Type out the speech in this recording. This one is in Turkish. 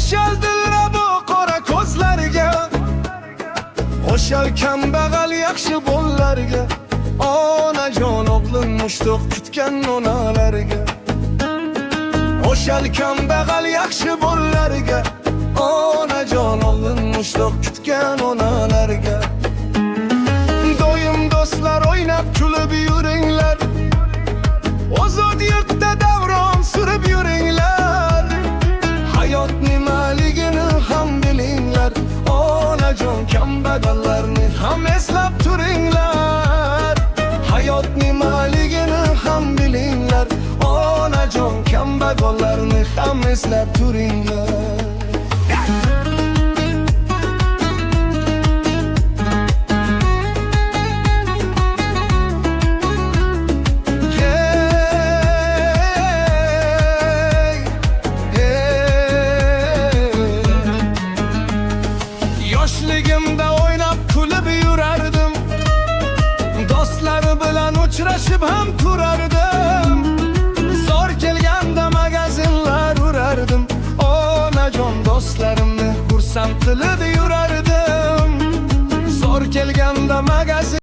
qo'shildilar bu qora ko'zlarga. Qo'shal kambag'al yaxshi bolalarga, onajon o'g'lim mushtoq kutgan onalarga. Qo'shal kambag'al yaxshi bolalarga, onajon o'g'lim mushtoq kutgan onalarga. Doim do'stlar o'ynab kulib yuringlar, ozod yurtda davron surib yuringlar. Hayot nimaligini ham bilinglar, onajon kambag'allarni ham eslab turinglar. Hayot nimaligini ham bilinglar, onajon kambag'allarni ham eslab turinglar. Yoshligimda o'ynab kulib yurardim, do'stlar bilan uchrashib ham turardim. Zor kelganda magazinlar urardim, onajon do'stlarimni xursand qilib yurardim. Zor kelganda magazin